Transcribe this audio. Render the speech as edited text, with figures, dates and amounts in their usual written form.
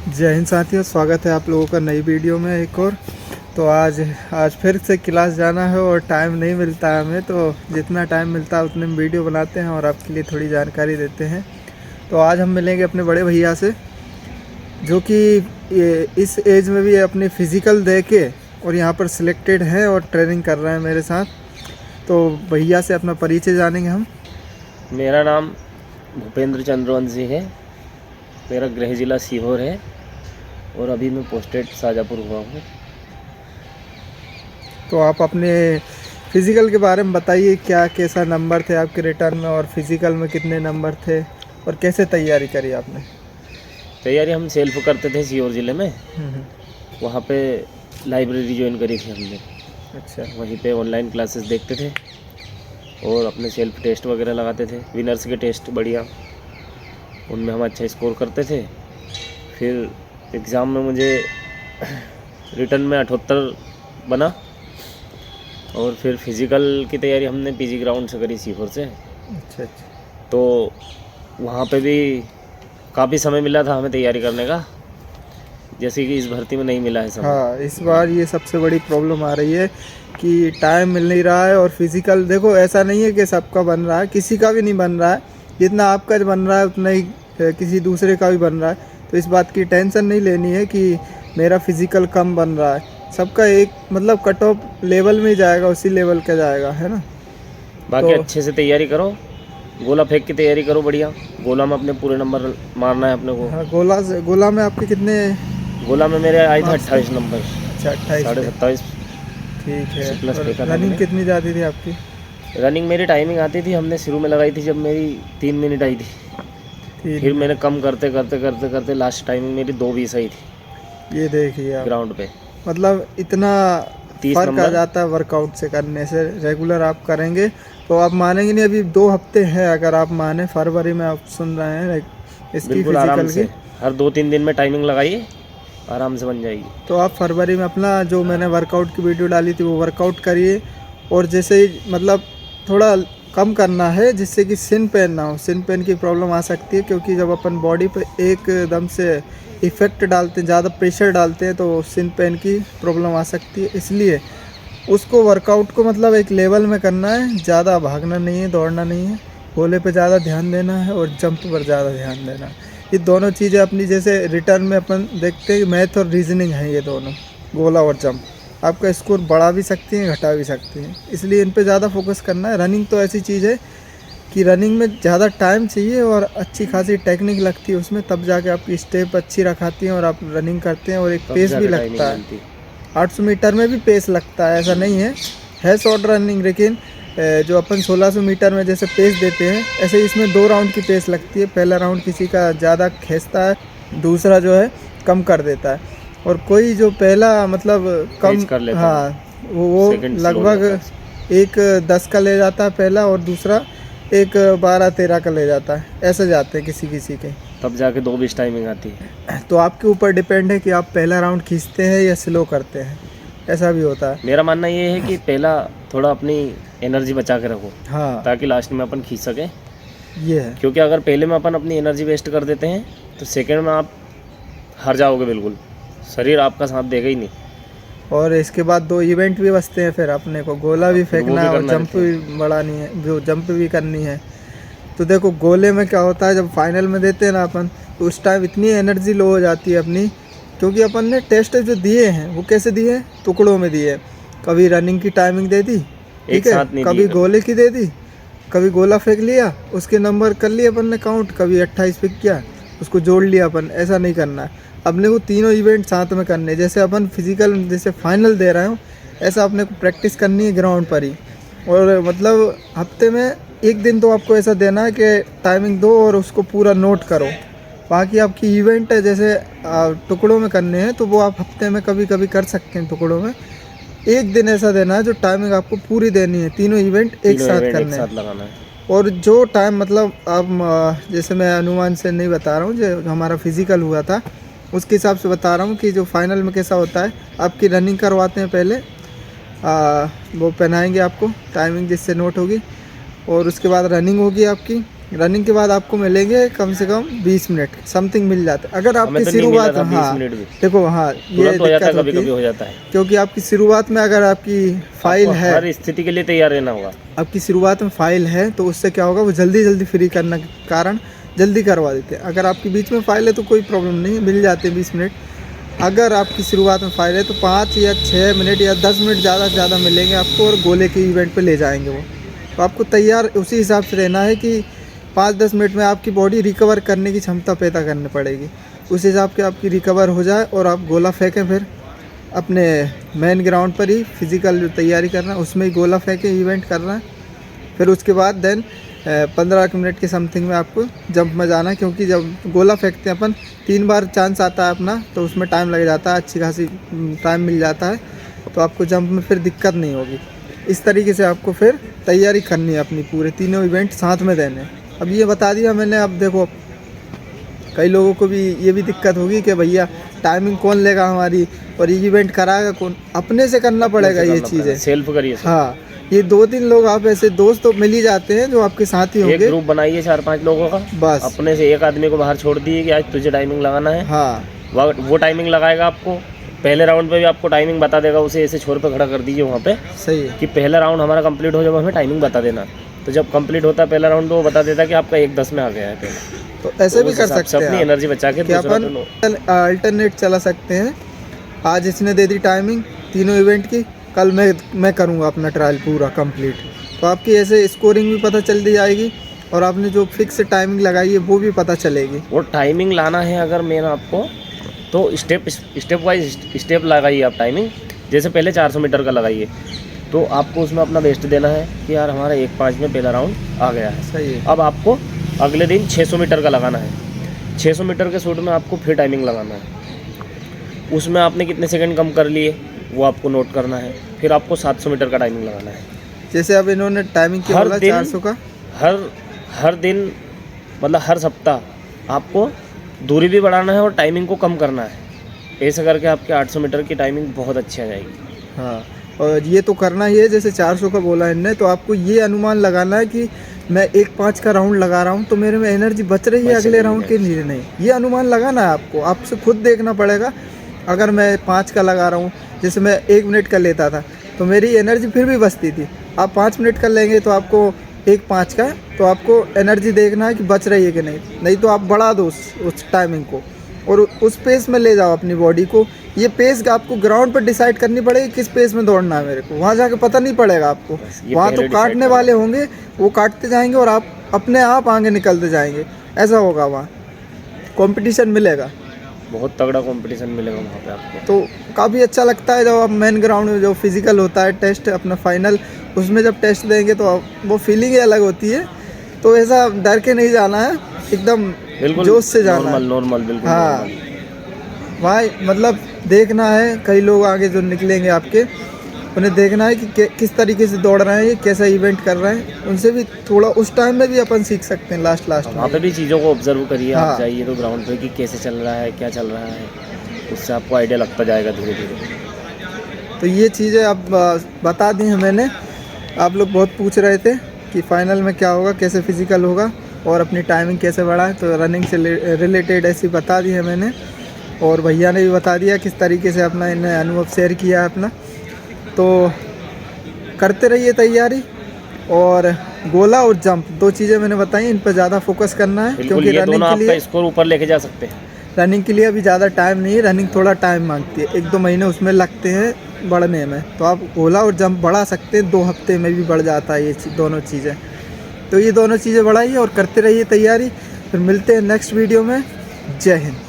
जय हिंद साथियों, स्वागत है आप लोगों का नई वीडियो में एक और। तो आज फिर से क्लास जाना है और टाइम नहीं मिलता है हमें, तो जितना टाइम मिलता है उतने में वीडियो बनाते हैं और आपके लिए थोड़ी जानकारी देते हैं। तो आज हम मिलेंगे अपने बड़े भैया से, जो कि इस एज में भी अपने फिज़िकल दे के और यहाँ पर सिलेक्टेड हैं और ट्रेनिंग कर रहे हैं मेरे साथ। तो भैया से अपना परिचय जानेंगे हम। मेरा नाम भूपेंद्र चंद्रवंशी है। मेरा गृह जिला सीहोर है और अभी मैं पोस्टेड शाजापुर हुआ हूँ। तो आप अपने फिज़िकल के बारे में बताइए, क्या कैसा नंबर थे आपके रिटर्न में और फिज़िकल में कितने नंबर थे और कैसे तैयारी करी आपने? तैयारी हम सेल्फ करते थे सीहोर ज़िले में। वहाँ पे लाइब्रेरी ज्वाइन करी थी हमने। अच्छा। वहीं पे ऑनलाइन क्लासेस देखते थे और अपने सेल्फ टेस्ट वगैरह लगाते थे, विनर्स के टेस्ट बढ़िया, उनमें हम अच्छा स्कोर करते थे। फिर एग्ज़ाम में मुझे रिटर्न में 78 बना और फिर फिज़िकल की तैयारी हमने पीजी ग्राउंड से करी सीहोर से। अच्छा। तो वहाँ पे भी काफ़ी समय मिला था हमें तैयारी करने का, जैसे कि इस भर्ती में नहीं मिला है समय। हाँ, इस बार ये सबसे बड़ी प्रॉब्लम आ रही है कि टाइम मिल नहीं रहा है। और फिज़िकल देखो, ऐसा नहीं है कि सबका बन रहा है, किसी का भी नहीं बन रहा है। जितना आपका बन रहा है उतना ही किसी दूसरे का भी बन रहा है। तो इस बात की टेंशन नहीं लेनी है कि मेरा फिज़िकल कम बन रहा है। सबका एक मतलब कट ऑफ लेवल में ही जाएगा, उसी लेवल का जाएगा, है ना। बाकी तो अच्छे से तैयारी करो, गोला फेंक की तैयारी करो बढ़िया। गोला में अपने पूरे नंबर मारना है अपने को। हाँ, गोला में आपके कितने? गोला में मेरे आए थे 28 नंबर। अच्छा, 28 थे। 27.5। ठीक है। प्लस और फेंका था रनिंग मैंने। कितनी जाती थी आपकी? रनिंग मेरी टाइमिंग आती थी, हमने शुरू में लगाई थी जब मेरी 3 मिनट आई थी। 3 फिर मैंने कम करते करते करते करते लास्ट टाइमिंग मेरी 2:20 आई थी ये देखिए आप, ग्राउंड पे। मतलब इतना 30 फ़र्क आ नंबर। जाता है वर्कआउट से करने से। रेगुलर आप करेंगे तो आप मानेंगे नहीं। अभी 2 हफ्ते हैं, अगर आप माने, फरवरी में आप सुन रहे हैं इसकी बिल्कुल आराम फिज़िकल से की। हर 2-3 दिन में टाइमिंग लगाइए, आराम से बन जाएगी। तो आप फरवरी में अपना जो मैंने वर्कआउट की वीडियो डाली थी वो वर्कआउट करिए। और जैसे ही मतलब थोड़ा कम करना है, जिससे कि सिन पेन ना हो। सिन पेन की प्रॉब्लम आ सकती है क्योंकि जब अपन बॉडी पे एकदम से इफ़ेक्ट डालते हैं, ज़्यादा प्रेशर डालते हैं, तो सिन पेन की प्रॉब्लम आ सकती है। इसलिए उसको वर्कआउट को मतलब एक लेवल में करना है, ज़्यादा भागना नहीं है, दौड़ना नहीं है। गोले पे ज़्यादा ध्यान देना है और जंप पर ज़्यादा ध्यान देना है। ये दोनों चीज़ें अपनी, जैसे रिटर्न में अपन देखते हैं मैथ और रीजनिंग है, ये दोनों गोला और जंप आपका स्कोर बढ़ा भी सकती हैं, घटा भी सकती हैं। इसलिए इन पे ज़्यादा फोकस करना है। रनिंग तो ऐसी चीज़ है कि रनिंग में ज़्यादा टाइम चाहिए और अच्छी खासी टेक्निक लगती है उसमें, तब जाके आपकी स्टेप अच्छी रखाती हैं और आप रनिंग करते हैं। और एक पेस भी लगता है। 800 मीटर में भी पेस लगता है, ऐसा नहीं है शॉर्ट रनिंग। लेकिन जो अपन 1600 मीटर में जैसे पेस देते हैं, ऐसे इसमें 2 राउंड की पेस लगती है। पहला राउंड किसी का ज़्यादा खींचता है, दूसरा जो है कम कर देता है। और कोई जो पहला मतलब कम कर लेता है, हाँ, वो लगभग 1:10 का ले जाता है पहला, और दूसरा 1:12-13 का ले जाता है। ऐसे जाते हैं किसी किसी के, तब जाके 2:20 टाइमिंग आती है। तो आपके ऊपर डिपेंड है कि आप पहला राउंड खींचते हैं या स्लो करते हैं। ऐसा भी होता है। मेरा मानना ये है कि पहला थोड़ा अपनी एनर्जी बचा के रखो, हाँ, ताकि लास्ट में अपन खींच सके। ये है। क्योंकि अगर पहले में अपन अपनी एनर्जी वेस्ट कर देते हैं तो सेकंड में आप हार जाओगे, बिल्कुल शरीर आपका साथ देगा ही नहीं। और इसके बाद 2 इवेंट भी बचते हैं, फिर अपने को गोला भी फेंकना है और जंप भी बढ़ानी है, जो जंप भी करनी है। तो देखो, गोले में क्या होता है, जब फाइनल में देते हैं ना अपन, तो उस टाइम इतनी एनर्जी लो हो जाती है अपनी, क्योंकि अपन ने टेस्ट जो दिए हैं वो कैसे दिए हैं, टुकड़ों में दिए। कभी रनिंग की टाइमिंग दे दी, ठीक है, कभी गोले की दे दी, कभी गोला फेंक लिया, उसके नंबर कर लिए अपन ने काउंट, कभी 28 फेंक किया, उसको जोड़ लिया अपन। ऐसा नहीं करना है अपने को, तीनों इवेंट साथ में करने। जैसे अपन फिजिकल जैसे फाइनल दे रहे हो, ऐसा अपने को प्रैक्टिस करनी है ग्राउंड पर ही। और मतलब हफ्ते में एक दिन तो आपको ऐसा देना है कि टाइमिंग दो और उसको पूरा नोट करो। बाकी आपकी इवेंट है जैसे टुकड़ों में करने हैं, तो वो आप हफ्ते में कभी कभी कर सकते हैं टुकड़ों में। एक दिन ऐसा देना है जो टाइमिंग आपको पूरी देनी है, तीनों इवेंट एक साथ करने हैं। और जो टाइम मतलब आप जैसे मैं अनुमान से नहीं बता रहा हूँ, जो हमारा फिजिकल हुआ था उसके हिसाब से बता रहा हूँ कि जो फाइनल में कैसा होता है। आपकी रनिंग करवाते हैं पहले, वो पहनाएंगे आपको टाइमिंग जिससे नोट होगी, और उसके बाद रनिंग होगी आपकी, रनिंग के बाद आपको मिलेंगे कम से कम 20 मिनट समथिंग मिल जाता है। अगर हमें आपकी तो नहीं मिला शुरुआत था 20 हाँ मिनट भी, देखो हाँ ये तुरंत हो जाता है, दिक्कत कभी होती कभी है हो जाता है। क्योंकि आपकी शुरुआत में अगर आपकी फाइल आपको है, हर स्थिति के लिए तैयार रहना होगा। आपकी शुरुआत में फाइल है तो उससे क्या होगा, वो जल्दी जल्दी फ्री करने के कारण जल्दी करवा देते हैं। अगर आपकी बीच में फाइल है तो कोई प्रॉब्लम नहीं, मिल जाते हैं 20 मिनट। अगर आपकी शुरुआत में फाइल है तो 5 या 6 मिनट या 10 मिनट ज़्यादा से ज़्यादा मिलेंगे आपको, और गोले के इवेंट पे ले जाएंगे वो। तो आपको तैयार उसी हिसाब से रहना है कि 5-10 मिनट में आपकी बॉडी रिकवर करने की क्षमता पैदा करनी पड़ेगी। उस हिसाब से आपकी रिकवर हो जाए और आप गोला फेंकें, फिर अपने मेन ग्राउंड पर ही फिज़िकल जो तैयारी करना है उसमें ही गोला फेंकें, इवेंट करना है। फिर उसके बाद देन 15 मिनट के समथिंग में आपको जंप में जाना है, क्योंकि जब गोला फेंकते हैं अपन 3 बार चांस आता है अपना, तो उसमें टाइम लग जाता है, अच्छी खासी टाइम मिल जाता है, तो आपको जंप में फिर दिक्कत नहीं होगी। इस तरीके से आपको फिर तैयारी करनी है अपनी, पूरे तीनों इवेंट साथ में देने हैं। अब ये बता दिया मैंने। अब देखो कई लोगों को भी ये भी दिक्कत होगी कि भैया टाइमिंग कौन लेगा हमारी, और ये इवेंट कराएगा कौन। अपने से करना पड़ेगा ये चीज़ें, सेल्फ करिए। हाँ ये 2-3 लोग आप ऐसे दोस्त तो मिल ही जाते हैं जो आपके साथ ही एक होंगे। ग्रुप बनाइए 4-5 लोगों का, बस अपने से एक आदमी को बाहर छोड़ दिए कि आज तुझे टाइमिंग लगाना है। हाँ वो टाइमिंग लगाएगा आपको। पहले राउंड पे भी आपको टाइमिंग बता देगा, उसे ऐसे छोर पे खड़ा कर दीजिए वहाँ पे सही है। कि पहला राउंड हमारा कंप्लीट हो, जब हमें टाइमिंग बता देना। तो जब कंप्लीट होता है पहला राउंड तो वो बता देता है कि आपका 1:10 में आ गया है पहले। तो ऐसे भी कर सकते अपनी हैं एनर्जी बचा के कि अपन अल्टरनेट चला सकते हैं। आज इसने दे दी टाइमिंग तीनों इवेंट की, कल मैं करूँगा अपना ट्रायल पूरा कंप्लीट। तो आपकी ऐसे स्कोरिंग भी पता चल दी जाएगी, और आपने जो फिक्स टाइमिंग लगाई है वो भी पता चलेगी। वो टाइमिंग लाना है अगर मेरा आपको, तो स्टेप वाइज स्टेप लगाइए आप टाइमिंग। जैसे पहले 400 मीटर का लगाइए, तो आपको उसमें अपना बेस्ट देना है कि यार हमारा 1:05 में पहला राउंड आ गया है। सही है। अब आपको अगले दिन 600 मीटर का लगाना है। 600 मीटर के शूट में आपको फिर टाइमिंग लगाना है। उसमें आपने कितने सेकंड कम कर लिए वो आपको नोट करना है। फिर आपको 700 मीटर का टाइमिंग लगाना है। जैसे अब इन्होंने टाइमिंग किया बोला 400 का, हर दिन मतलब हर सप्ताह आपको दूरी भी बढ़ाना है और टाइमिंग को कम करना है। ऐसे करके आपके 800 मीटर की टाइमिंग बहुत अच्छी आ जाएगी। हाँ और ये तो करना ही है। जैसे 400 का बोला इनने, तो आपको ये अनुमान लगाना है कि मैं 1:05 का राउंड लगा रहा हूँ तो मेरे में एनर्जी बच रही है अगले राउंड के लिए, नहीं। ये अनुमान लगाना है आपको, आपसे खुद देखना पड़ेगा। अगर मैं 5 का लगा रहा हूँ, जैसे मैं 1 मिनट का लेता था तो मेरी एनर्जी फिर भी बचती थी। आप 5 मिनट का लेंगे तो आपको 1:05 का, तो आपको एनर्जी देखना है कि बच रही है कि नहीं तो आप बढ़ा दो उस टाइमिंग को और उस पेस में ले जाओ अपनी बॉडी को। ये पेस आपको ग्राउंड पर डिसाइड करनी पड़ेगी किस पेस में दौड़ना है मेरे को। वहाँ जाके पता नहीं पड़ेगा आपको, वहाँ तो काटने वाले होंगे, वो काटते जाएंगे और आप अपने आप आगे निकलते जाएंगे। ऐसा होगा, वहाँ कंपटीशन मिलेगा, बहुत तगड़ा कंपटीशन मिलेगा वहाँ पे आपको। तो काफ़ी अच्छा लगता है जब आप मेन ग्राउंड में जो फिजिकल होता है टेस्ट अपना फाइनल, उसमें जब टेस्ट देंगे तो वो फीलिंग ही अलग होती है। तो ऐसा डर के नहीं जाना है, एकदम जोश से जाना है। नॉर्मल बिल्कुल। हाँ भाई, मतलब देखना है कई लोग आगे जो निकलेंगे आपके, उन्हें देखना है कि किस तरीके से दौड़ रहे हैं, ये कैसा इवेंट कर रहे हैं। उनसे भी थोड़ा उस टाइम में भी अपन सीख सकते हैं लास्ट में। वहाँ पे भी चीज़ों को ऑब्जर्व करिए। आप जाइए तो ग्राउंड पे कि कैसे चल रहा है, क्या चल रहा है, उससे आपको आइडिया लगता जाएगा धीरे धीरे। तो ये चीज़ें अब बता दी हैं मैंने। आप लोग बहुत पूछ रहे थे कि फाइनल में क्या होगा, कैसे फिजिकल होगा और अपनी टाइमिंग कैसे बढ़ाए, तो रनिंग से रिलेटेड ऐसी बता दी है मैंने। और भैया ने भी बता दिया किस तरीके से अपना इन्हें अनुभव शेयर किया है अपना। तो करते रहिए तैयारी, और गोला और जंप 2 चीज़ें मैंने बताई, इन पर ज़्यादा फोकस करना है, क्योंकि रनिंग के लिए स्कोर ऊपर लेके जा सकते हैं। रनिंग के लिए अभी ज़्यादा टाइम नहीं है, रनिंग थोड़ा टाइम मांगती है, 1-2 महीने उसमें लगते हैं बढ़ने में। तो आप गोला और जंप बढ़ा सकते हैं, 2 हफ्ते में भी बढ़ जाता है ये दोनों चीज़ें। तो ये दोनों चीज़ें बढ़ाइए और करते रहिए तैयारी। फिर मिलते हैं नेक्स्ट वीडियो में। जय हिंद।